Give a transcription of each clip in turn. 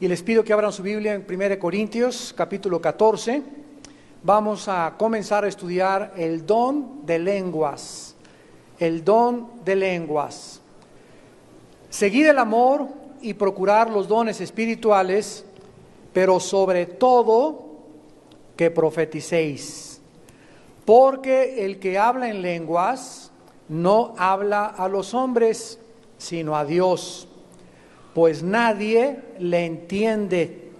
Y les pido que abran su Biblia en 1 Corintios, capítulo 14. Vamos a comenzar a estudiar el don de lenguas. El don de lenguas. Seguid el amor y procurar los dones espirituales, pero sobre todo que profeticéis. Porque el que habla en lenguas no habla a los hombres, sino a Dios, pues nadie le entiende,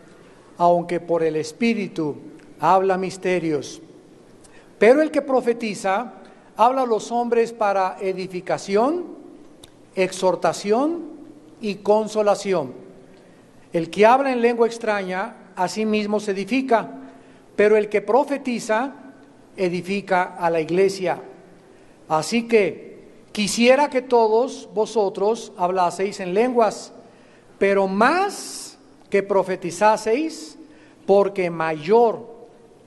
aunque por el Espíritu habla misterios. Pero el que profetiza habla a los hombres para edificación, exhortación y consolación. El que habla en lengua extraña a sí mismo se edifica, pero el que profetiza edifica a la iglesia. Así que quisiera que todos vosotros hablaseis en lenguas, pero más que profetizaseis, porque mayor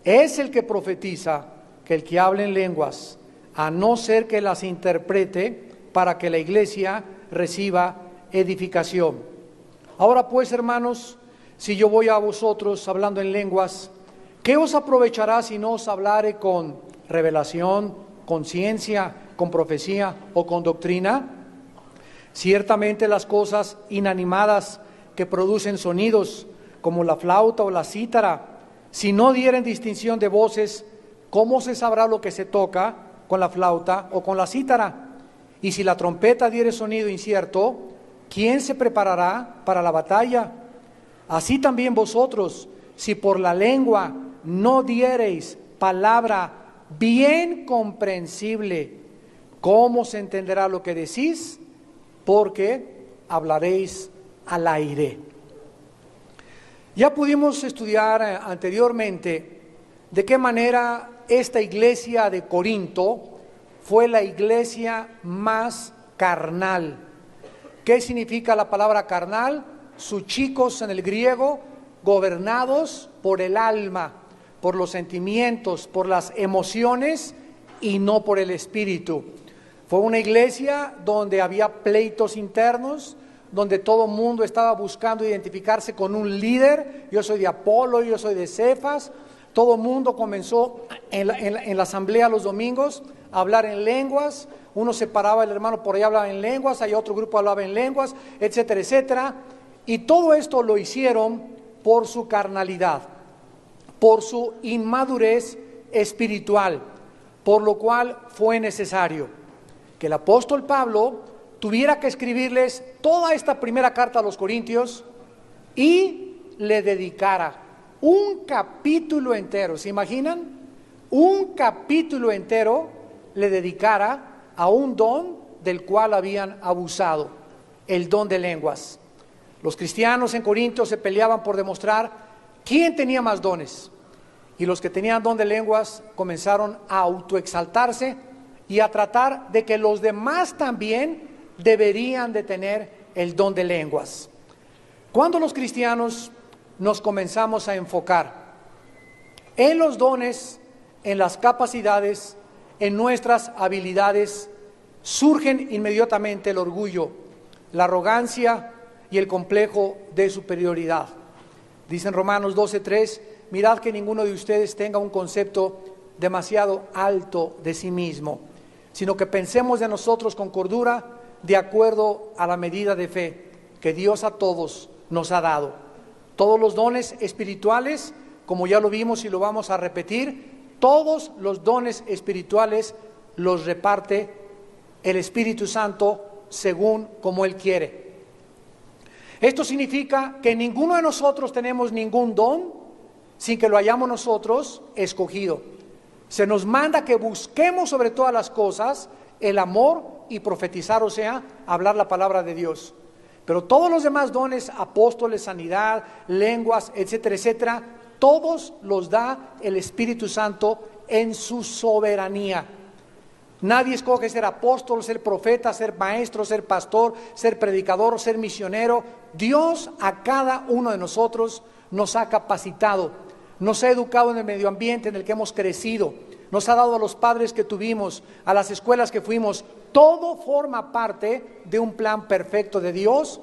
es el que profetiza que el que habla en lenguas, a no ser que las interprete para que la iglesia reciba edificación. Ahora pues, hermanos, si yo voy a vosotros hablando en lenguas, ¿qué os aprovechará si no os hablare con revelación, con ciencia, con profecía o con doctrina? Ciertamente las cosas inanimadas que producen sonidos, como la flauta o la cítara, si no dieren distinción de voces, ¿cómo se sabrá lo que se toca con la flauta o con la cítara? Y si la trompeta diere sonido incierto, ¿quién se preparará para la batalla? Así también vosotros, si por la lengua no diereis palabra bien comprensible, ¿cómo se entenderá lo que decís? Porque hablaréis al aire. Ya pudimos estudiar anteriormente de qué manera esta iglesia de Corinto fue la iglesia más carnal. ¿Qué significa la palabra carnal? Suchikos en el griego, gobernados por el alma, por los sentimientos, por las emociones y no por el espíritu. Fue una iglesia donde había pleitos internos, donde todo el mundo estaba buscando identificarse con un líder. Yo soy de Apolo, yo soy de Cefas. Todo el mundo comenzó en la asamblea los domingos a hablar en lenguas. Uno se paraba, el hermano por allá hablaba en lenguas, hay otro grupo hablaba en lenguas, etcétera, etcétera. Y todo esto lo hicieron por su carnalidad, por su inmadurez espiritual, por lo cual fue necesario que el apóstol Pablo tuviera que escribirles toda esta primera carta a los Corintios y le dedicara un capítulo entero. ¿Se imaginan? Un capítulo entero le dedicara a un don del cual habían abusado, el don de lenguas. Los cristianos en Corinto se peleaban por demostrar quién tenía más dones. Y los que tenían don de lenguas comenzaron a autoexaltarse y a tratar de que los demás también deberían de tener el don de lenguas. Cuando los cristianos nos comenzamos a enfocar en los dones, en las capacidades, en nuestras habilidades, surgen inmediatamente el orgullo, la arrogancia y el complejo de superioridad. Dice en Romanos 12:3, mirad que ninguno de ustedes tenga un concepto demasiado alto de sí mismo, sino que pensemos de nosotros con cordura, de acuerdo a la medida de fe que Dios a todos nos ha dado. Todos los dones espirituales, como ya lo vimos y lo vamos a repetir, todos los dones espirituales los reparte el Espíritu Santo según como Él quiere. Esto significa que ninguno de nosotros tenemos ningún don sin que lo hayamos nosotros escogido. Se nos manda que busquemos sobre todas las cosas el amor y profetizar, o sea, hablar la palabra de Dios. Pero todos los demás dones, apóstoles, sanidad, lenguas, etcétera, etcétera, todos los da el Espíritu Santo en su soberanía. Nadie escoge ser apóstol, ser profeta, ser maestro, ser pastor, ser predicador, ser misionero. Dios a cada uno de nosotros nos ha capacitado, nos ha educado en el medio ambiente en el que hemos crecido, nos ha dado a los padres que tuvimos, a las escuelas que fuimos. Todo forma parte de un plan perfecto de Dios,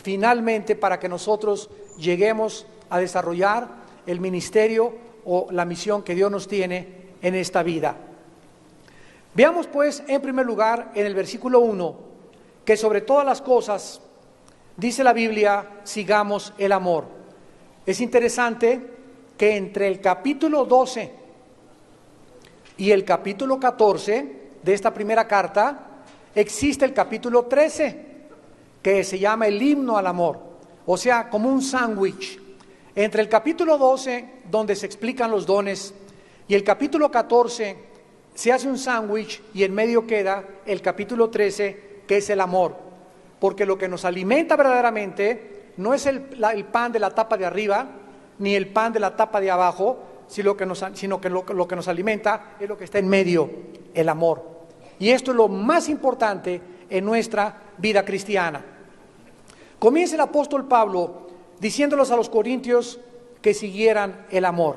finalmente para que nosotros lleguemos a desarrollar el ministerio o la misión que Dios nos tiene en esta vida. Veamos pues en primer lugar en el versículo 1 que sobre todas las cosas dice la Biblia, sigamos el amor. Es interesante que entre el capítulo 12 y el capítulo 14 de esta primera carta existe el capítulo 13 que se llama el himno al amor, o sea, como un sándwich entre el capítulo 12 donde se explican los dones y el capítulo 14 se hace un sándwich y en medio queda el capítulo 13 que es el amor, porque lo que nos alimenta verdaderamente no es el pan de la tapa de arriba ni el pan de la tapa de abajo, sino que lo que nos alimenta es lo que está en medio, el amor. Y esto es lo más importante en nuestra vida cristiana. Comienza el apóstol Pablo diciéndolos a los corintios que siguieran el amor.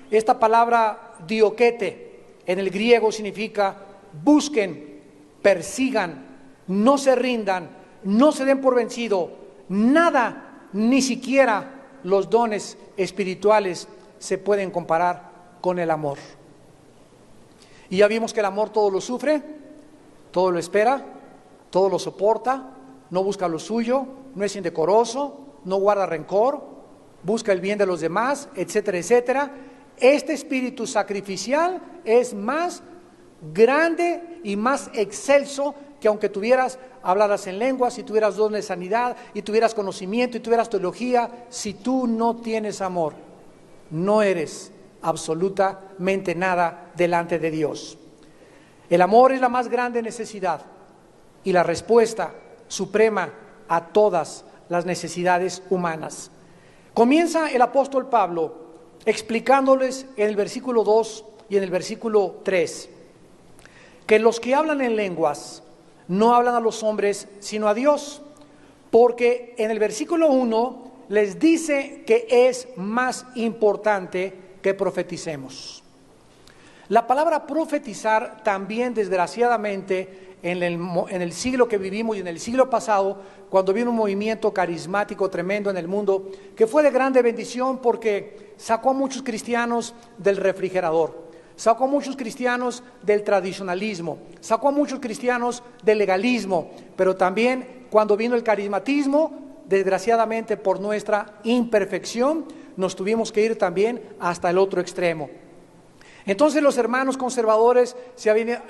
Esta palabra dioquete en el griego significa busquen, persigan, no se rindan, no se den por vencido, nada, ni siquiera los dones espirituales se pueden comparar con el amor. Y ya vimos que el amor todo lo sufre, todo lo espera, todo lo soporta, no busca lo suyo, no es indecoroso, no guarda rencor, busca el bien de los demás, etcétera, etcétera. Este espíritu sacrificial es más grande y más excelso que aunque hablaras en lenguas, y tuvieras don de sanidad, y tuvieras conocimiento, y tuvieras teología, si tú no tienes amor, no eres absolutamente nada delante de Dios. El amor es la más grande necesidad y la respuesta suprema a todas las necesidades humanas. Comienza el apóstol Pablo explicándoles en el versículo 2 y en el versículo 3 que los que hablan en lenguas no hablan a los hombres sino a Dios, porque en el versículo 1 les dice que es más importante que profeticemos. La palabra profetizar también, desgraciadamente, en el siglo que vivimos y en el siglo pasado, cuando vino un movimiento carismático tremendo en el mundo, que fue de grande bendición porque sacó a muchos cristianos del refrigerador, sacó a muchos cristianos del tradicionalismo, sacó a muchos cristianos del legalismo, pero también cuando vino el carismatismo, desgraciadamente por nuestra imperfección, nos tuvimos que ir también hasta el otro extremo. Entonces los hermanos conservadores se habían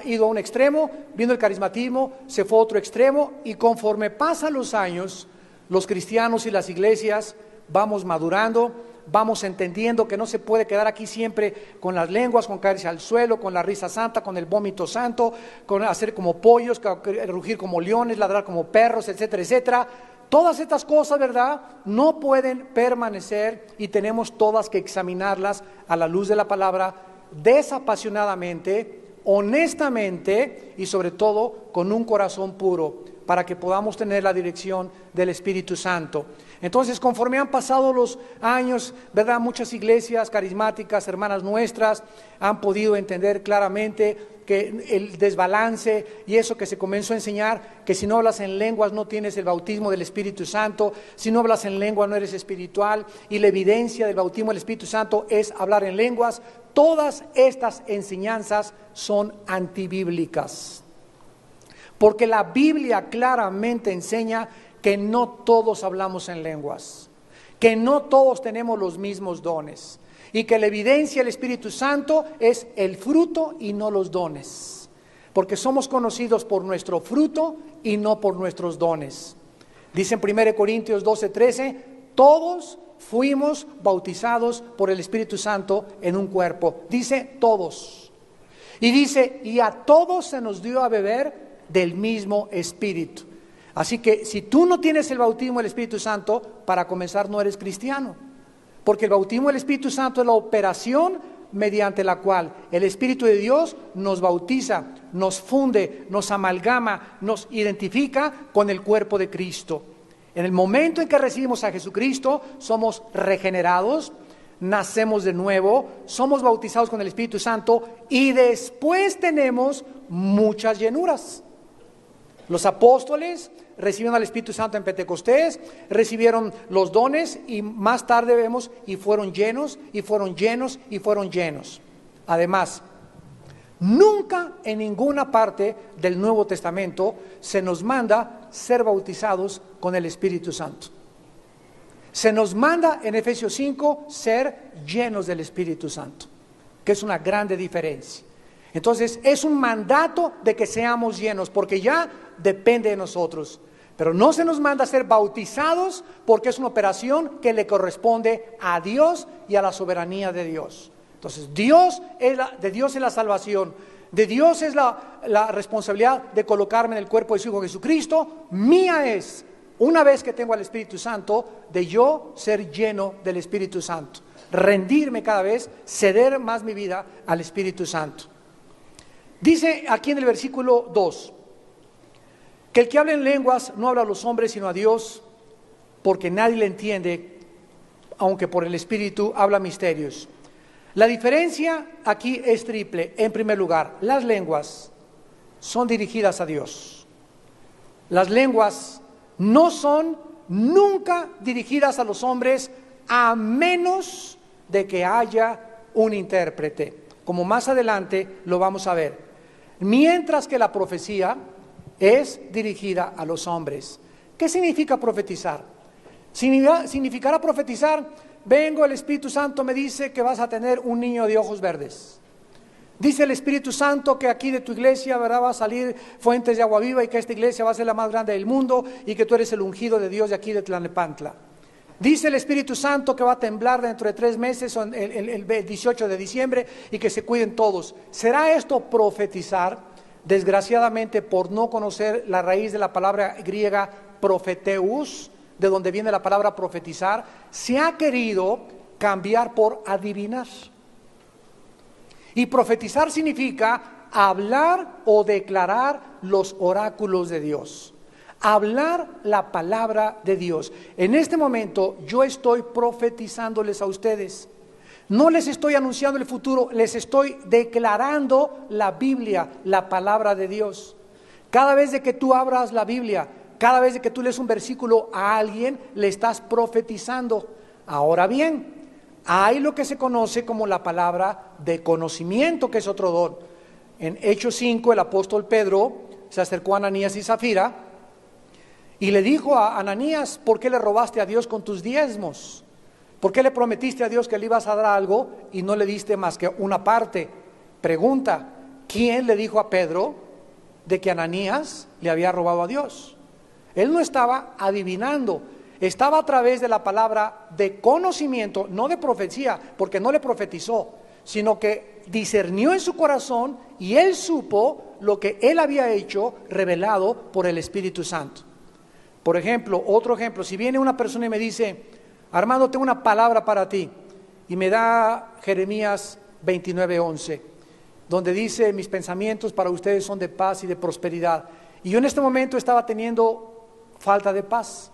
ido a un extremo, vino el carismatismo, se fue a otro extremo, y conforme pasan los años, los cristianos y las iglesias vamos madurando, vamos entendiendo que no se puede quedar aquí siempre con las lenguas, con caerse al suelo, con la risa santa, con el vómito santo, con hacer como pollos, rugir como leones, ladrar como perros, etcétera, etcétera. Todas estas cosas, ¿verdad?, no pueden permanecer y tenemos todas que examinarlas a la luz de la palabra desapasionadamente, honestamente y sobre todo con un corazón puro para que podamos tener la dirección del Espíritu Santo. Entonces, conforme han pasado los años, ¿verdad?, muchas iglesias carismáticas, hermanas nuestras, han podido entender claramente que el desbalance y eso que se comenzó a enseñar, que si no hablas en lenguas no tienes el bautismo del Espíritu Santo, si no hablas en lengua no eres espiritual, y la evidencia del bautismo del Espíritu Santo es hablar en lenguas. Todas estas enseñanzas son antibíblicas, porque la Biblia claramente enseña que no todos hablamos en lenguas, que no todos tenemos los mismos dones, y que la evidencia del Espíritu Santo es el fruto y no los dones, porque somos conocidos por nuestro fruto y no por nuestros dones. Dice en 1 Corintios 12:13, todos fuimos bautizados por el Espíritu Santo en un cuerpo. Dice todos. Y dice, y a todos se nos dio a beber del mismo Espíritu. Así que si tú no tienes el bautismo del Espíritu Santo, para comenzar no eres cristiano. Porque el bautismo del Espíritu Santo es la operación mediante la cual el Espíritu de Dios nos bautiza, nos funde, nos amalgama, nos identifica con el cuerpo de Cristo. En el momento en que recibimos a Jesucristo, somos regenerados, nacemos de nuevo, somos bautizados con el Espíritu Santo y después tenemos muchas llenuras. Los apóstoles recibieron al Espíritu Santo en Pentecostés, recibieron los dones y más tarde vemos y fueron llenos, y fueron llenos, y fueron llenos. Además, nunca en ninguna parte del Nuevo Testamento se nos manda ser bautizados con el Espíritu Santo. Se nos manda en Efesios 5 ser llenos del Espíritu Santo, que es una grande diferencia. Entonces es un mandato de que seamos llenos, porque ya depende de nosotros. Pero no se nos manda a ser bautizados porque es una operación que le corresponde a Dios y a la soberanía de Dios. Entonces de Dios es la salvación, de Dios es la responsabilidad de colocarme en el cuerpo de su Hijo Jesucristo. Mía es, una vez que tengo al Espíritu Santo, de yo ser lleno del Espíritu Santo, rendirme cada vez, ceder más mi vida al Espíritu Santo. Dice aquí en el versículo 2, que el que habla en lenguas no habla a los hombres sino a Dios, porque nadie le entiende, aunque por el Espíritu habla misterios. La diferencia aquí es triple. En primer lugar, las lenguas son dirigidas a Dios. Las lenguas no son nunca dirigidas a los hombres, a menos de que haya un intérprete, como más adelante lo vamos a ver. Mientras que la profecía es dirigida a los hombres. ¿Qué significa profetizar? Significará profetizar: vengo, el Espíritu Santo me dice que vas a tener un niño de ojos verdes. Dice el Espíritu Santo que aquí de tu iglesia, ¿verdad?, va a salir fuentes de agua viva, y que esta iglesia va a ser la más grande del mundo, y que tú eres el ungido de Dios de aquí de Tlalnepantla. Dice el Espíritu Santo que va a temblar dentro de 3 meses, el 18 de diciembre, y que se cuiden todos. ¿Será esto profetizar? Desgraciadamente, por no conocer la raíz de la palabra griega profeteus, de donde viene la palabra profetizar, se ha querido cambiar por adivinar. Y profetizar significa hablar o declarar los oráculos de Dios. Hablar la palabra de Dios. En este momento yo estoy profetizándoles a ustedes. No les estoy anunciando el futuro, les estoy declarando la Biblia, la palabra de Dios. Cada vez de que tú abras la Biblia, cada vez de que tú lees un versículo a alguien, le estás profetizando. Ahora bien, hay lo que se conoce como la palabra de conocimiento, que es otro don. En Hechos 5, el apóstol Pedro se acercó a Ananías y Zafira y le dijo a Ananías: ¿por qué le robaste a Dios con tus diezmos? ¿Por qué le prometiste a Dios que le ibas a dar algo y no le diste más que una parte? Pregunta: ¿quién le dijo a Pedro de que Ananías le había robado a Dios? Él no estaba adivinando, estaba a través de la palabra de conocimiento, no de profecía, porque no le profetizó, sino que discernió en su corazón y él supo lo que él había hecho, revelado por el Espíritu Santo. Por ejemplo, otro ejemplo: si viene una persona y me dice: Armando, tengo una palabra para ti, y me da Jeremías 29:11, donde dice: mis pensamientos para ustedes son de paz y de prosperidad. Y yo en este momento estaba teniendo falta de paz,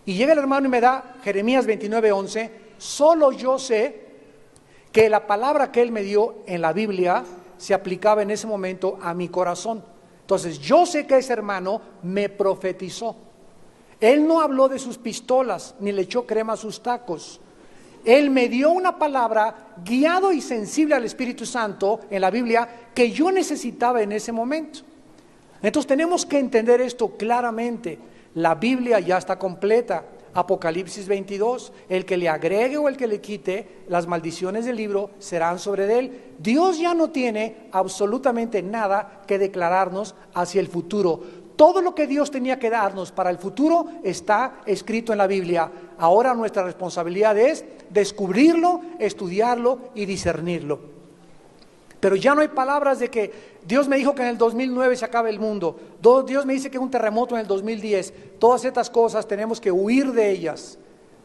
y llega el hermano y me da Jeremías 29:11. Solo yo sé que la palabra que él me dio en la Biblia se aplicaba en ese momento a mi corazón. Entonces yo sé que ese hermano me profetizó. Él no habló de sus pistolas, ni le echó crema a sus tacos. Él me dio una palabra guiado y sensible al Espíritu Santo en la Biblia que yo necesitaba en ese momento. Entonces tenemos que entender esto claramente. La Biblia ya está completa. Apocalipsis 22, el que le agregue o el que le quite, las maldiciones del libro serán sobre él. Dios ya no tiene absolutamente nada que declararnos hacia el futuro. Todo lo que Dios tenía que darnos para el futuro está escrito en la Biblia. Ahora nuestra responsabilidad es descubrirlo, estudiarlo y discernirlo. Pero ya no hay palabras de que Dios me dijo que en el 2009 se acabe el mundo. Dios me dice que un terremoto en el 2010. Todas estas cosas tenemos que huir de ellas,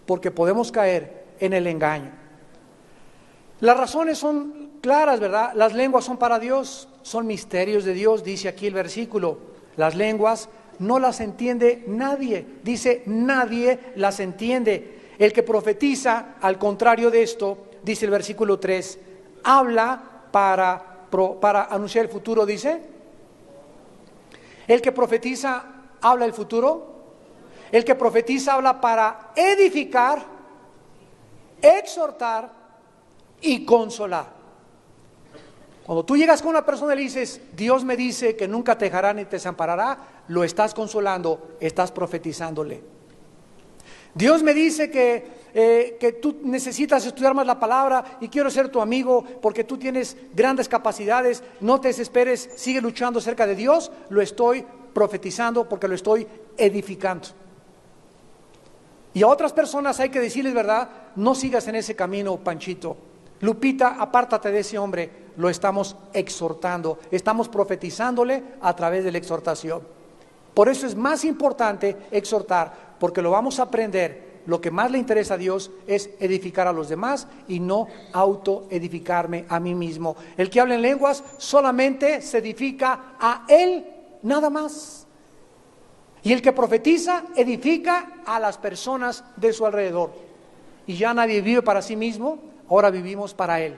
porque podemos caer en el engaño. Las razones son claras, ¿verdad? Las lenguas son para Dios, son misterios de Dios, dice aquí el versículo. Las lenguas no las entiende nadie, dice nadie las entiende. El que profetiza, al contrario de esto, dice el versículo 3, habla para anunciar el futuro, dice. El que profetiza habla el futuro. El que profetiza habla para edificar, exhortar y consolar. Cuando tú llegas con una persona y le dices, Dios me dice que nunca te dejará ni te desamparará, lo estás consolando, estás profetizándole. Dios me dice que tú necesitas estudiar más la palabra y quiero ser tu amigo porque tú tienes grandes capacidades, no te desesperes, sigue luchando cerca de Dios, lo estoy profetizando porque lo estoy edificando. Y a otras personas hay que decirles, ¿verdad? No sigas en ese camino, Panchito. Lupita, apártate de ese hombre. Lo estamos exhortando, estamos profetizándole a través de la exhortación. Por eso es más importante exhortar, porque lo vamos a aprender. Lo que más le interesa a Dios es edificar a los demás y no autoedificarme a mí mismo. El que habla en lenguas solamente se edifica a él, nada más. Y el que profetiza edifica a las personas de su alrededor. Y ya nadie vive para sí mismo, ahora vivimos para Él.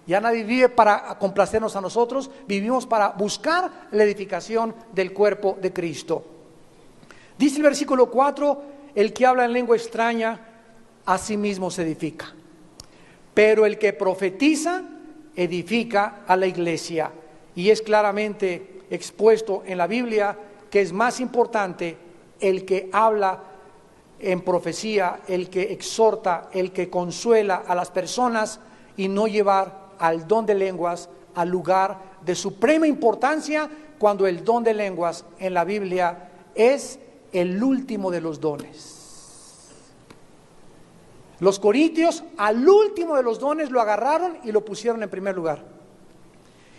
Ya nadie vive para complacernos a nosotros, vivimos para buscar la edificación del cuerpo de Cristo. Dice el versículo 4, el que habla en lengua extraña, a sí mismo se edifica. Pero el que profetiza, edifica a la iglesia. Y es claramente expuesto en la Biblia que es más importante el que habla en profecía, el que exhorta, el que consuela a las personas y no llevar al don de lenguas al lugar de suprema importancia, cuando el don de lenguas en la Biblia es el último de los dones. Los corintios al último de los dones lo agarraron y lo pusieron en primer lugar.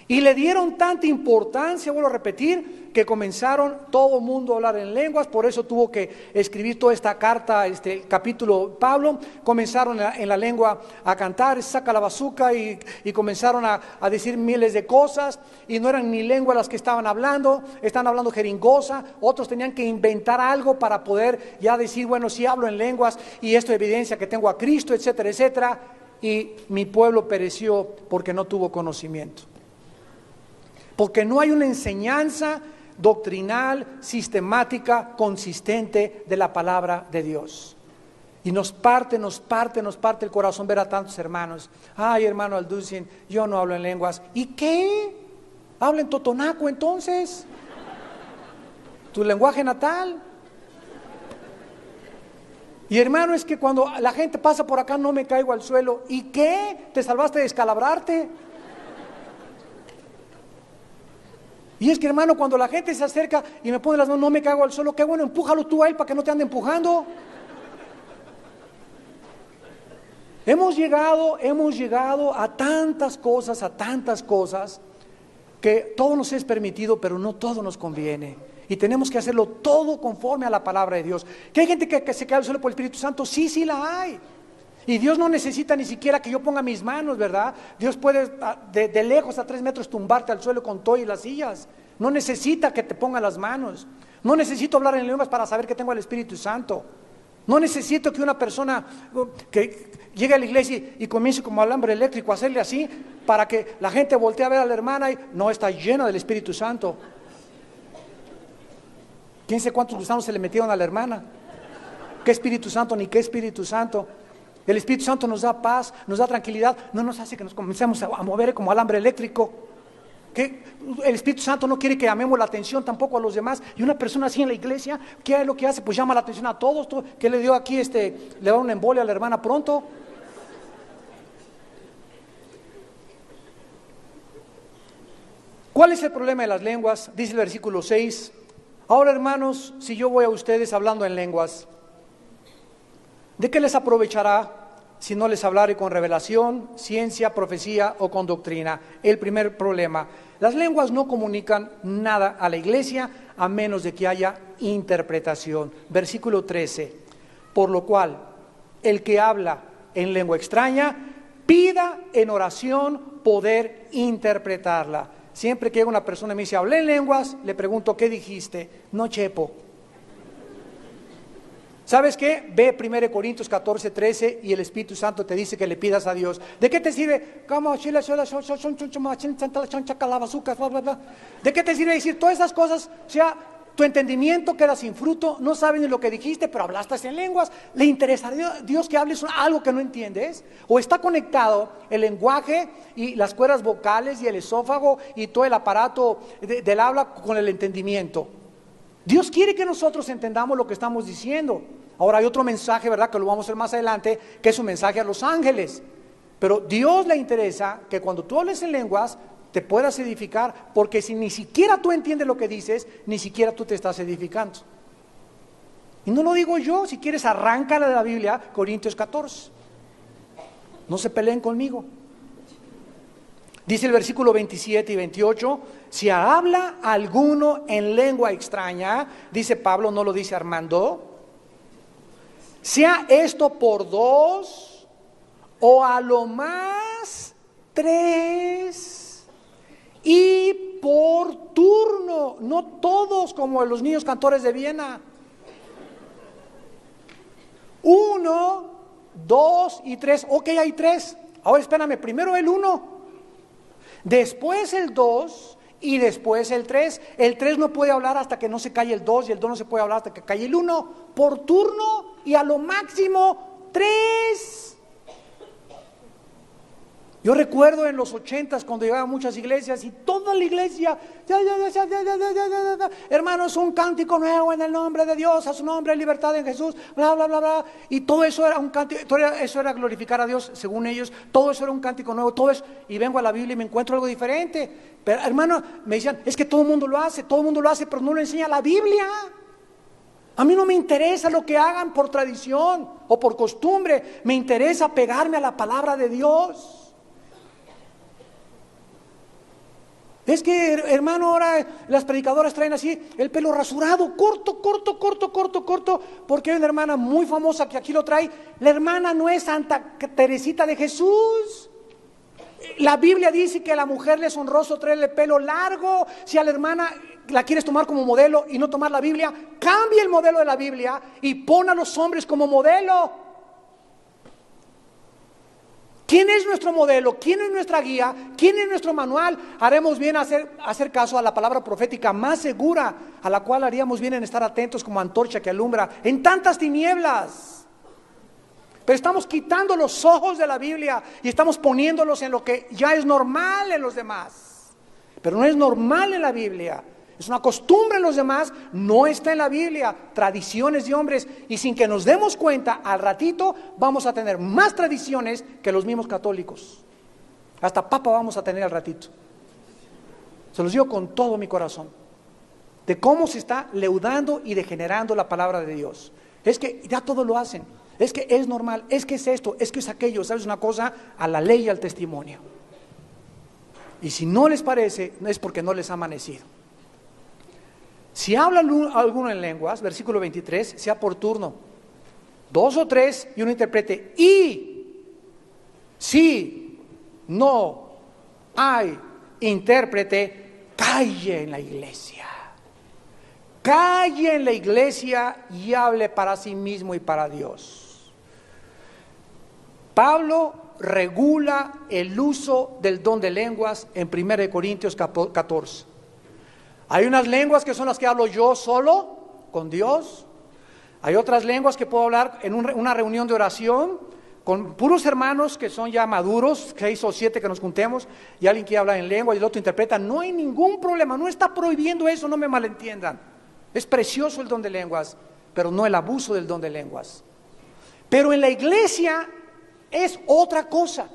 Y le dieron tanta importancia, vuelvo a repetir, que comenzaron todo el mundo a hablar en lenguas. Por eso tuvo que escribir toda esta carta, este capítulo Pablo. Comenzaron en la lengua a cantar, saca la bazuca, y comenzaron a decir miles de cosas. Y no eran ni lenguas las que estaban hablando jeringosa. Otros tenían que inventar algo para poder ya decir, bueno, sí hablo en lenguas y esto evidencia que tengo a Cristo, etcétera, etcétera. Y mi pueblo pereció porque no tuvo conocimiento. Porque no hay una enseñanza doctrinal, sistemática, consistente de la palabra de Dios. Y nos parte el corazón ver a tantos hermanos. Ay, hermano Alducin, yo no hablo en lenguas. ¿Y qué? Habla en totonaco entonces. Tu lenguaje natal. Y hermano, es que cuando la gente pasa por acá no me caigo al suelo. ¿Y qué? ¿Te salvaste de descalabrarte? Y es que hermano, cuando la gente se acerca y me pone las manos, no me caigo al suelo, qué bueno, empújalo tú a él para que no te ande empujando. Hemos llegado a tantas cosas que todo nos es permitido, pero no todo nos conviene. Y tenemos que hacerlo todo conforme a la palabra de Dios. ¿Que hay gente que se cae al suelo por el Espíritu Santo? Sí la hay. Y Dios no necesita ni siquiera que yo ponga mis manos, ¿verdad? Dios puede de lejos a 3 metros tumbarte al suelo con todo y las sillas. No necesita que te ponga las manos. No necesito hablar en lenguas para saber que tengo el Espíritu Santo. No necesito que una persona que llegue a la iglesia y comience como alambre eléctrico a hacerle así para que la gente voltee a ver a la hermana y no, está llena del Espíritu Santo. ¿Quién sabe cuántos gusanos se le metieron a la hermana? ¿Qué Espíritu Santo ni qué Espíritu Santo? El Espíritu Santo nos da paz, nos da tranquilidad, no nos hace que nos comencemos a mover como alambre eléctrico. ¿Qué? El Espíritu Santo no quiere que llamemos la atención tampoco a los demás. Y una persona así en la iglesia, ¿qué es lo que hace? Pues llama la atención a todos. ¿Qué le dio aquí? Le da una embolia a la hermana pronto. ¿Cuál es el problema de las lenguas? Dice el versículo 6. Ahora, hermanos, si yo voy a ustedes hablando en lenguas, ¿de qué les aprovechará si no les hablare con revelación, ciencia, profecía o con doctrina? El primer problema. Las lenguas no comunican nada a la iglesia a menos de que haya interpretación. Versículo 13. Por lo cual, el que habla en lengua extraña, pida en oración poder interpretarla. Siempre que llega una persona y me dice, hablé en lenguas, le pregunto, ¿qué dijiste? No, chepo. ¿Sabes qué? Ve 1 Corintios 14, 13 y el Espíritu Santo te dice que le pidas a Dios. ¿De qué te sirve? ¿De qué te sirve decir todas esas cosas? O sea, tu entendimiento queda sin fruto, no sabes ni lo que dijiste, pero hablaste en lenguas. ¿Le interesaría a Dios que hables algo que no entiendes? ¿O está conectado el lenguaje y las cuerdas vocales y el esófago y todo el aparato del habla con el entendimiento? Dios quiere que nosotros entendamos lo que estamos diciendo. Ahora hay otro mensaje, ¿verdad?, que lo vamos a ver más adelante, que es un mensaje a los ángeles. Pero Dios le interesa que cuando tú hables en lenguas te puedas edificar, porque si ni siquiera tú entiendes lo que dices, ni siquiera tú te estás edificando. Y no lo digo yo, si quieres arráncala de la Biblia, Corintios 14. No se peleen conmigo. Dice el versículo 27 y 28, si habla alguno en lengua extraña, dice Pablo, no lo dice Armando, sea esto por 2 o a lo más 3 y por turno, no todos como los niños cantores de Viena. 1, 2 y 3, ok, hay 3. Ahora espérame, primero el 1, después el 2 y después el 3. El 3 no puede hablar hasta que no se calle el 2 y el 2 no se puede hablar hasta que calle el 1. Por turno y a lo máximo 3. Yo recuerdo en los 80s cuando llegaba a muchas iglesias y toda la iglesia, hermanos, un cántico nuevo en el nombre de Dios, a su nombre, libertad en Jesús, bla, bla, bla, bla. Y todo eso era un cántico, eso era glorificar a Dios, según ellos, todo eso era un cántico nuevo, todo eso. Y vengo a la Biblia y me encuentro algo diferente. Pero hermano, me decían, es que todo el mundo lo hace, pero no lo enseña la Biblia. A mí no me interesa lo que hagan por tradición o por costumbre, me interesa pegarme a la palabra de Dios. Es que, hermano, ahora las predicadoras traen así el pelo rasurado, corto, porque hay una hermana muy famosa que aquí lo trae. La hermana no es Santa Teresita de Jesús. La Biblia dice que a la mujer le es honroso traerle pelo largo. Si a la hermana la quieres tomar como modelo y no tomar la Biblia, cambia el modelo de la Biblia y pon a los hombres como modelo. ¿Quién es nuestro modelo? ¿Quién es nuestra guía? ¿Quién es nuestro manual? Haremos bien hacer caso a la palabra profética más segura, a la cual haríamos bien en estar atentos como antorcha que alumbra en tantas tinieblas. Pero estamos quitando los ojos de la Biblia y estamos poniéndolos en lo que ya es normal en los demás. Pero no es normal en la Biblia. Es una costumbre en los demás, no está en la Biblia, tradiciones de hombres, y sin que nos demos cuenta, al ratito vamos a tener más tradiciones que los mismos católicos. Hasta papa vamos a tener al ratito. Se los digo con todo mi corazón, de cómo se está leudando y degenerando la palabra de Dios. Es que ya todo lo hacen, es que es normal, es que es esto, es que es aquello. ¿Sabes una cosa? A la ley y al testimonio. Y si no les parece, es porque no les ha amanecido. Si habla alguno en lenguas, versículo 23, sea por turno, 2 o 3 y uno interprete. Y si no hay intérprete, calle en la iglesia. Calle en la iglesia y hable para sí mismo y para Dios. Pablo regula el uso del don de lenguas en 1 Corintios 14. Hay unas lenguas que son las que hablo yo solo con Dios. Hay otras lenguas que puedo hablar en una reunión de oración con puros hermanos que son ya maduros, 6 o 7 que nos juntemos, y alguien que habla en lengua y el otro interpreta. No hay ningún problema, no está prohibiendo eso, no me malentiendan. Es precioso el don de lenguas, pero no el abuso del don de lenguas. Pero en la iglesia es otra cosa.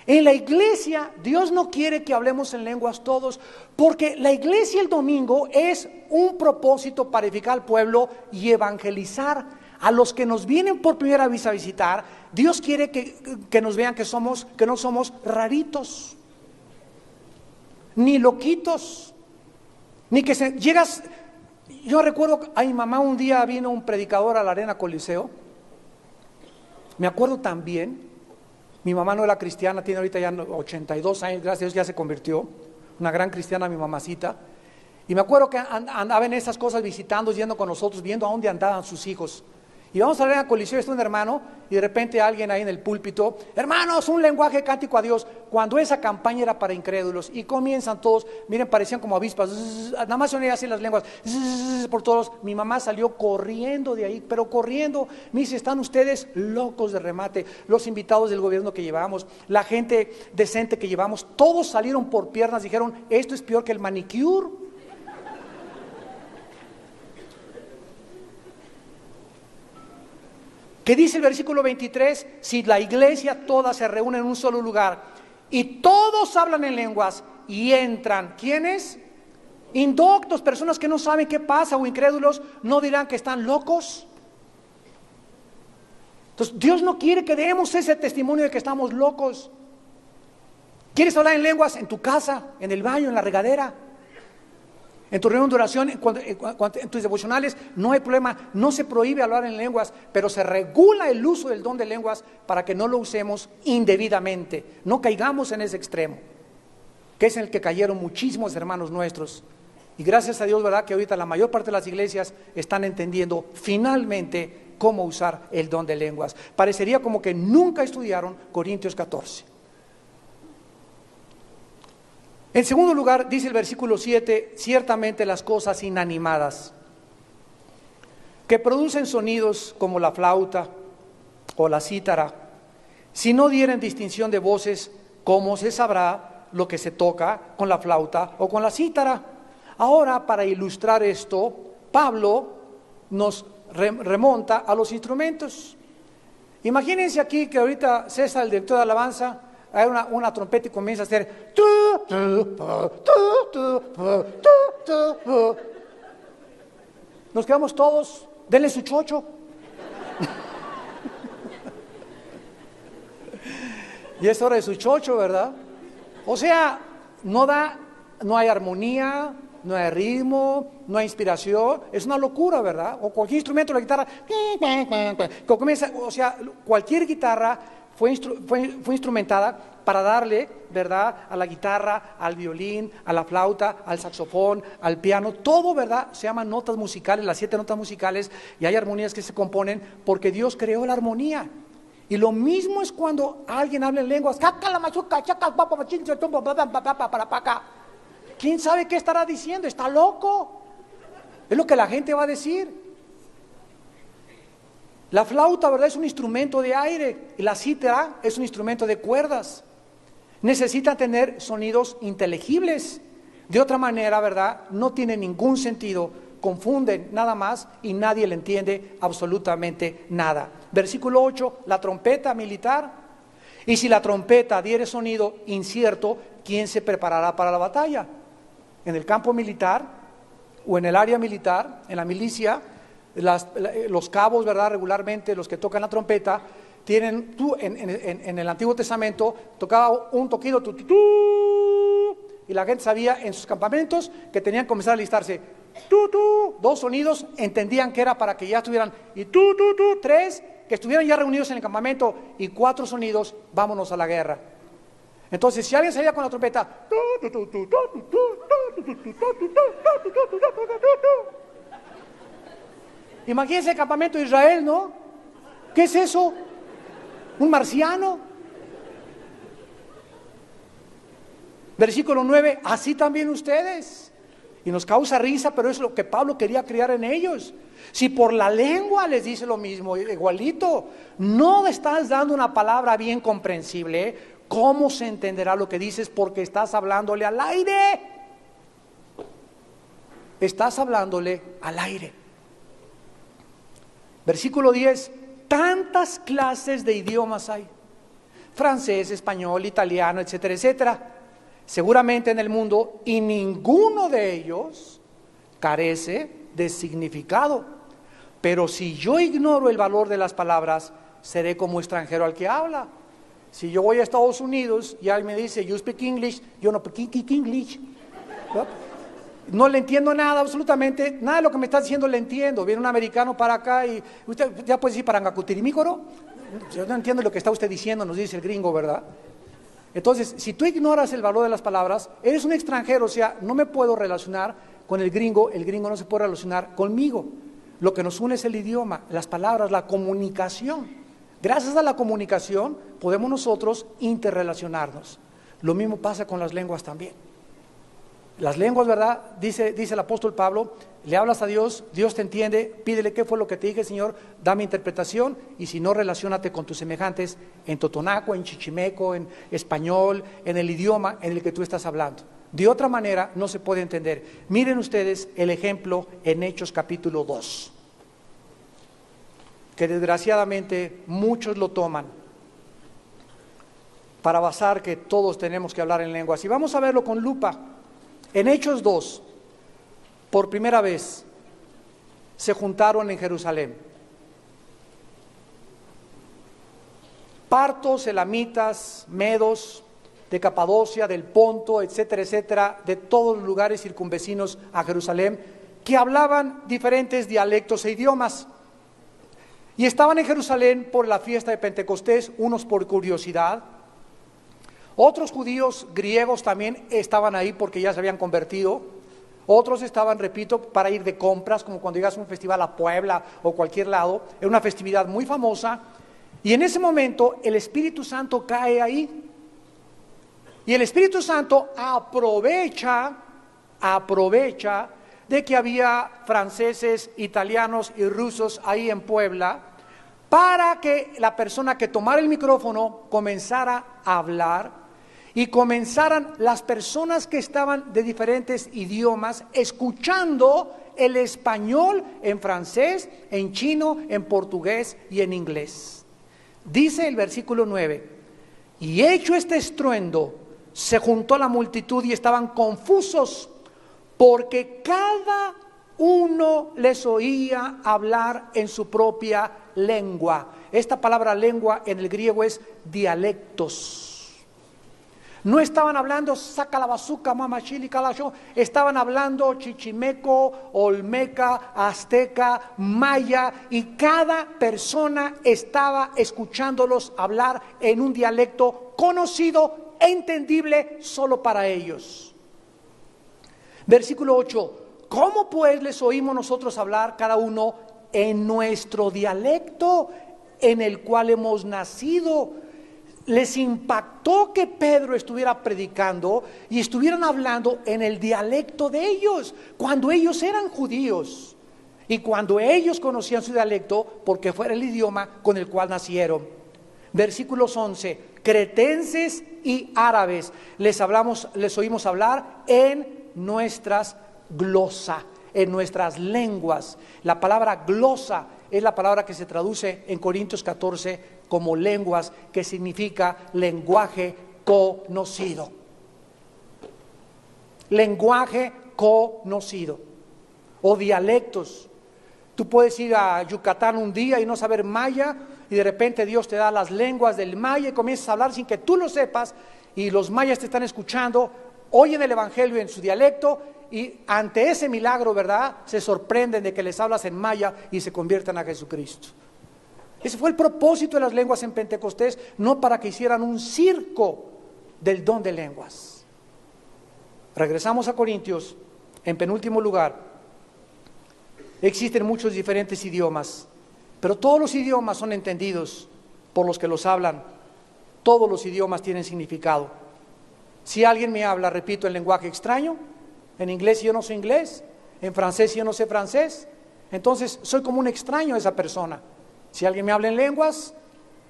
En la iglesia Dios no quiere que hablemos en lenguas todos, porque la iglesia el domingo es un propósito para edificar al pueblo y evangelizar a los que nos vienen por primera vez a visitar. Dios quiere que nos vean que no somos raritos, ni loquitos, ni que llegas. Yo recuerdo a mi mamá un día vino un predicador a la Arena Coliseo. Me acuerdo también. Mi mamá no era cristiana, tiene ahorita ya 82 años, gracias a Dios ya se convirtió, una gran cristiana mi mamacita. Y me acuerdo que andaba en esas cosas visitando, yendo con nosotros, viendo a dónde andaban sus hijos. Y vamos a ver a Coliseo, está un hermano, y de repente alguien ahí en el púlpito, hermanos, un lenguaje cántico a Dios, cuando esa campaña era para incrédulos, y comienzan todos, miren, parecían como avispas, nada más sonían así las lenguas, por todos. Mi mamá salió corriendo de ahí, pero corriendo, me dice, están ustedes locos de remate, los invitados del gobierno que llevamos, la gente decente que llevamos, todos salieron por piernas, dijeron, esto es peor que el manicure. ¿Qué dice el versículo 23? Si la iglesia toda se reúne en un solo lugar y todos hablan en lenguas y entran, ¿quiénes? Indoctos, personas que no saben qué pasa o incrédulos, ¿no dirán que están locos? Entonces Dios no quiere que demos ese testimonio de que estamos locos. ¿Quieres hablar en lenguas? En tu casa, en el baño, en la regadera, en tu reunión de oración, en tus devocionales, no hay problema, no se prohíbe hablar en lenguas, pero se regula el uso del don de lenguas para que no lo usemos indebidamente, no caigamos en ese extremo, que es en el que cayeron muchísimos hermanos nuestros. Y gracias a Dios, ¿verdad?, que ahorita la mayor parte de las iglesias están entendiendo finalmente cómo usar el don de lenguas. Parecería como que nunca estudiaron Corintios 14. En segundo lugar, dice el versículo 7, ciertamente las cosas inanimadas, que producen sonidos como la flauta o la cítara, si no dieren distinción de voces, ¿cómo se sabrá lo que se toca con la flauta o con la cítara? Ahora, para ilustrar esto, Pablo nos remonta a los instrumentos. Imagínense aquí que ahorita César, el director de alabanza, hay una trompeta y comienza a hacer nos quedamos todos, denle su chocho. Y es hora de su chocho, ¿verdad? O sea, no hay armonía, no hay ritmo, no hay inspiración, es una locura, ¿verdad? O cualquier instrumento, la guitarra, comienza, o sea, cualquier guitarra fue instrumentada para darle, ¿verdad?, a la guitarra, al violín, a la flauta, al saxofón, al piano, todo, ¿verdad?, se llaman notas musicales, las 7 notas musicales, y hay armonías que se componen porque Dios creó la armonía. Y lo mismo es cuando alguien habla en lenguas, ¿quién sabe qué estará diciendo? Está loco. Es lo que la gente va a decir. La flauta, ¿verdad?, es un instrumento de aire, y la cítara es un instrumento de cuerdas. Necesitan tener sonidos inteligibles. De otra manera, ¿verdad?, no tiene ningún sentido, confunden nada más y nadie le entiende absolutamente nada. Versículo 8, la trompeta militar. Y si la trompeta diere sonido incierto, ¿quién se preparará para la batalla? En el campo militar o en el área militar, en la milicia, los cabos, ¿verdad?, regularmente los que tocan la trompeta, tienen, en el Antiguo Testamento, tocaba un toquido, y la gente sabía en sus campamentos que tenían que comenzar a alistarse. 2 sonidos, entendían que era para que ya estuvieran, y 3, que estuvieran ya reunidos en el campamento, y 4 sonidos, vámonos a la guerra. Entonces, si alguien salía con la trompeta, imagínense el campamento de Israel, ¿no? ¿Qué es eso? ¿Un marciano? Versículo 9, así también ustedes. Y nos causa risa, pero es lo que Pablo quería crear en ellos. Si por la lengua les dice lo mismo, igualito, no estás dando una palabra bien comprensible, ¿cómo se entenderá lo que dices? Porque estás hablándole al aire. Estás hablándole al aire. Versículo 10, tantas clases de idiomas hay, francés, español, italiano, etcétera, etcétera, seguramente en el mundo, y ninguno de ellos carece de significado. Pero si yo ignoro el valor de las palabras, seré como extranjero al que habla. Si yo voy a Estados Unidos y alguien me dice, you speak English, yo no speak English. No le entiendo nada, absolutamente, nada de lo que me está diciendo le entiendo. Viene un americano para acá y usted ya puede decir Parangacutirimícoro. Yo no entiendo lo que está usted diciendo, nos dice el gringo, ¿verdad? Entonces, si tú ignoras el valor de las palabras, eres un extranjero, o sea, no me puedo relacionar con el gringo no se puede relacionar conmigo. Lo que nos une es el idioma, las palabras, la comunicación. Gracias a la comunicación podemos nosotros interrelacionarnos. Lo mismo pasa con las lenguas también. Las lenguas, ¿verdad? Dice el apóstol Pablo, le hablas a Dios, Dios te entiende, pídele qué fue lo que te dije, Señor, dame interpretación, y si no, relaciónate con tus semejantes en totonaco, en chichimeco, en español, en el idioma en el que tú estás hablando. De otra manera no se puede entender. Miren ustedes el ejemplo en Hechos capítulo 2, que desgraciadamente muchos lo toman para basar que todos tenemos que hablar en lenguas. Y vamos a verlo con lupa. En Hechos 2, por primera vez, se juntaron en Jerusalén partos, elamitas, medos, de Capadocia, del Ponto, etcétera, etcétera, de todos los lugares circunvecinos a Jerusalén, que hablaban diferentes dialectos e idiomas. Y estaban en Jerusalén por la fiesta de Pentecostés, unos por curiosidad. Otros judíos griegos también estaban ahí porque ya se habían convertido. Otros estaban, repito, para ir de compras, como cuando llegas a un festival a Puebla o cualquier lado. Era una festividad muy famosa. Y en ese momento el Espíritu Santo cae ahí. Y el Espíritu Santo aprovecha de que había franceses, italianos y rusos ahí en Puebla, para que la persona que tomara el micrófono comenzara a hablar, y comenzaran las personas que estaban de diferentes idiomas escuchando el español en francés, en chino, en portugués y en inglés. Dice el versículo 9, y hecho este estruendo, se juntó la multitud y estaban confusos, porque cada uno les oía hablar en su propia lengua. Esta palabra lengua en el griego es dialectos. No estaban hablando sacalabazuca, mamachili, calacho, estaban hablando chichimeco, olmeca, azteca, maya, y cada persona estaba escuchándolos hablar en un dialecto conocido, entendible solo para ellos. Versículo 8, ¿cómo pues les oímos nosotros hablar cada uno en nuestro dialecto en el cual hemos nacido? Les impactó que Pedro estuviera predicando y estuvieran hablando en el dialecto de ellos, cuando ellos eran judíos y cuando ellos conocían su dialecto porque fuera el idioma con el cual nacieron. Versículos 11, cretenses y árabes les oímos hablar en nuestras glosa, en nuestras lenguas. La palabra glosa es la palabra que se traduce en Corintios 14 como lenguas, que significa lenguaje conocido. Lenguaje conocido o dialectos. Tú puedes ir a Yucatán un día y no saber maya, y de repente Dios te da las lenguas del maya y comienzas a hablar sin que tú lo sepas, y los mayas te están escuchando, oyen el evangelio en su dialecto, y ante ese milagro, ¿verdad?, se sorprenden de que les hablas en maya y se conviertan a Jesucristo. Ese fue el propósito de las lenguas en Pentecostés, no para que hicieran un circo del don de lenguas. Regresamos a Corintios, en penúltimo lugar. Existen muchos diferentes idiomas, pero todos los idiomas son entendidos por los que los hablan. Todos los idiomas tienen significado. Si alguien me habla, repito, en lenguaje extraño, en inglés yo no sé inglés, en francés yo no sé francés, entonces soy como un extraño a esa persona. Si alguien me habla en lenguas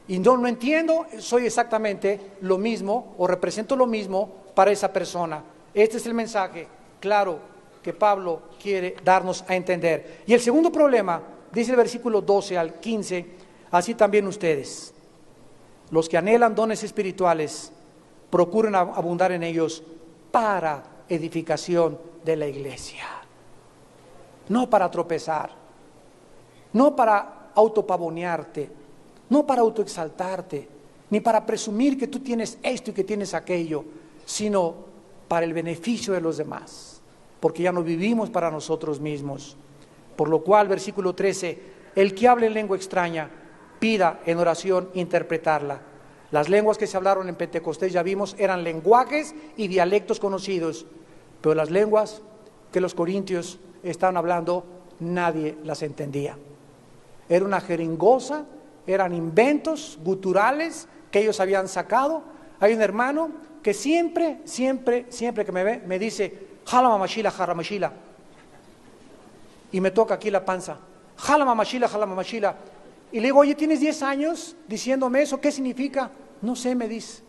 y no entiendo, soy exactamente lo mismo o represento lo mismo para esa persona. Este es el mensaje claro que Pablo quiere darnos a entender. Y el segundo problema, dice el versículo 12 al 15, así también ustedes, los que anhelan dones espirituales, procuren abundar en ellos para edificación de la iglesia. No para tropezar, no para autopavonearte, no para autoexaltarte, ni para presumir que tú tienes esto y que tienes aquello, sino para el beneficio de los demás, porque ya no vivimos para nosotros mismos. Por lo cual, versículo 13, el que hable en lengua extraña, pida en oración interpretarla. Las lenguas que se hablaron en Pentecostés, ya vimos, eran lenguajes y dialectos conocidos, pero las lenguas que los corintios estaban hablando nadie las entendía. Era una jeringosa, eran inventos guturales que ellos habían sacado. Hay un hermano que siempre que me ve, me dice, jala mamachila, jala mamachila. Y me toca aquí la panza, jala mamachila, jala mamachila. Y le digo, oye, ¿tienes 10 años diciéndome eso? ¿Qué significa? No sé, me dice.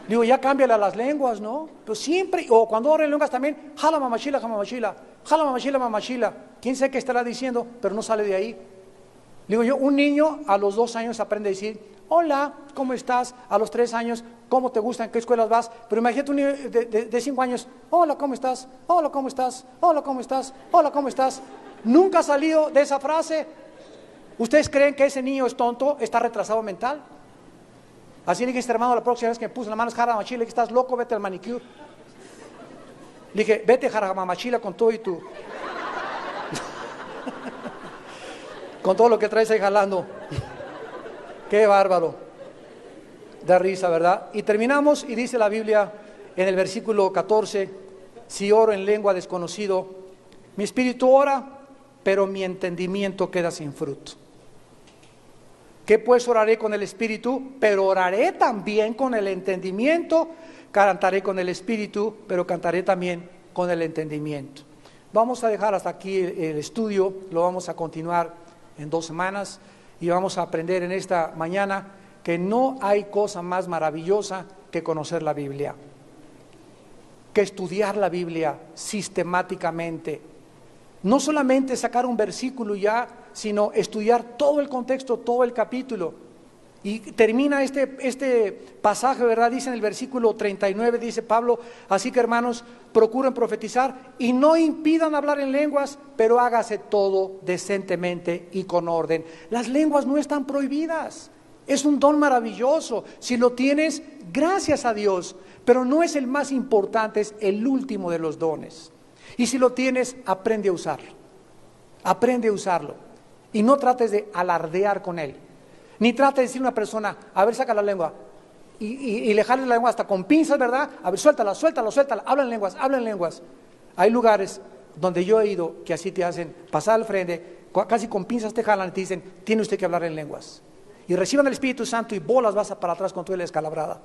Digo, ya cámbiale a las lenguas, ¿no? Pero siempre, o cuando ora en lenguas también, jala mamachila, jala mamachila, jala mamachila, mamachila. ¿Quién sabe qué estará diciendo? Pero no sale de ahí. Digo yo, un niño a los 2 años aprende a decir, hola, ¿cómo estás? A los 3 años, ¿cómo te gusta? ¿En qué escuelas vas? Pero imagínate un niño de 5 años, hola, ¿cómo estás? Hola, ¿cómo estás? Hola, ¿cómo estás? Hola, ¿cómo estás? Nunca ha salido de esa frase. ¿Ustedes creen que ese niño es tonto? ¿Está retrasado mental? Así le dije a este hermano la próxima vez que me puso la mano, jara mamachila, le dije, estás loco, vete al manicure. Le dije, vete jara mamachila con todo y tú. Con todo lo que traes ahí jalando. Qué bárbaro. Da risa, ¿verdad? Y terminamos y dice la Biblia en el versículo 14, si oro en lengua desconocido, mi espíritu ora, pero mi entendimiento queda sin fruto. ¿Qué pues oraré con el espíritu? Pero oraré también con el entendimiento. Cantaré con el espíritu, pero cantaré también con el entendimiento. Vamos a dejar hasta aquí el estudio, lo vamos a continuar en 2 semanas y vamos a aprender en esta mañana que no hay cosa más maravillosa que conocer la Biblia, que estudiar la Biblia sistemáticamente. No solamente sacar un versículo ya, sino estudiar todo el contexto, todo el capítulo. Y termina este pasaje, ¿verdad? Dice en el versículo 39, dice Pablo, así que hermanos, procuren profetizar y no impidan hablar en lenguas, pero hágase todo decentemente y con orden. Las lenguas no están prohibidas, es un don maravilloso. Si lo tienes, gracias a Dios, pero no es el más importante, es el último de los dones. Y si lo tienes, aprende a usarlo. Aprende a usarlo. Y no trates de alardear con él. Ni trates de decir a una persona, a ver, saca la lengua. Y le jales la lengua hasta con pinzas, ¿verdad? A ver, suéltala. Habla en lenguas. Hay lugares donde yo he ido que así te hacen pasar al frente, casi con pinzas te jalan y te dicen, tiene usted que hablar en lenguas. Y reciban el Espíritu Santo y bolas vas para atrás con toda la escalabrada.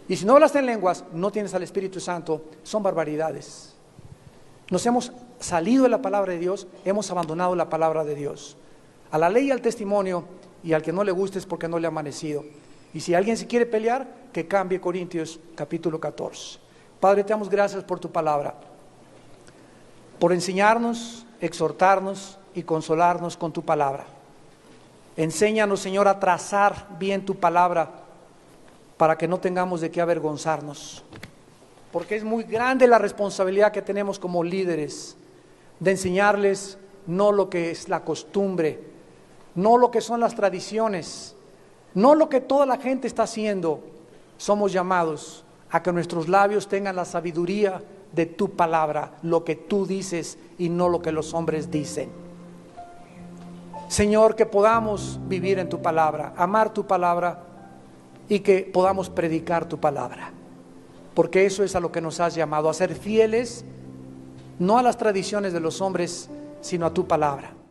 Y si no hablas en lenguas, no tienes al Espíritu Santo, son barbaridades. Nos hemos salido de la palabra de Dios, hemos abandonado la palabra de Dios. A la ley y al testimonio, y al que no le guste es porque no le ha amanecido. Y si alguien se quiere pelear, que cambie Corintios capítulo 14. Padre, te damos gracias por tu palabra, por enseñarnos, exhortarnos y consolarnos con tu palabra. Enséñanos, Señor, a trazar bien tu palabra, para que no tengamos de qué avergonzarnos, porque es muy grande la responsabilidad que tenemos como líderes, de enseñarles no lo que es la costumbre, no lo que son las tradiciones, no lo que toda la gente está haciendo. Somos llamados a que nuestros labios tengan la sabiduría de tu palabra, lo que tú dices y no lo que los hombres dicen. Señor, que podamos vivir en tu palabra, amar tu palabra, y que podamos predicar tu palabra, porque eso es a lo que nos has llamado, a ser fieles, no a las tradiciones de los hombres, sino a tu palabra.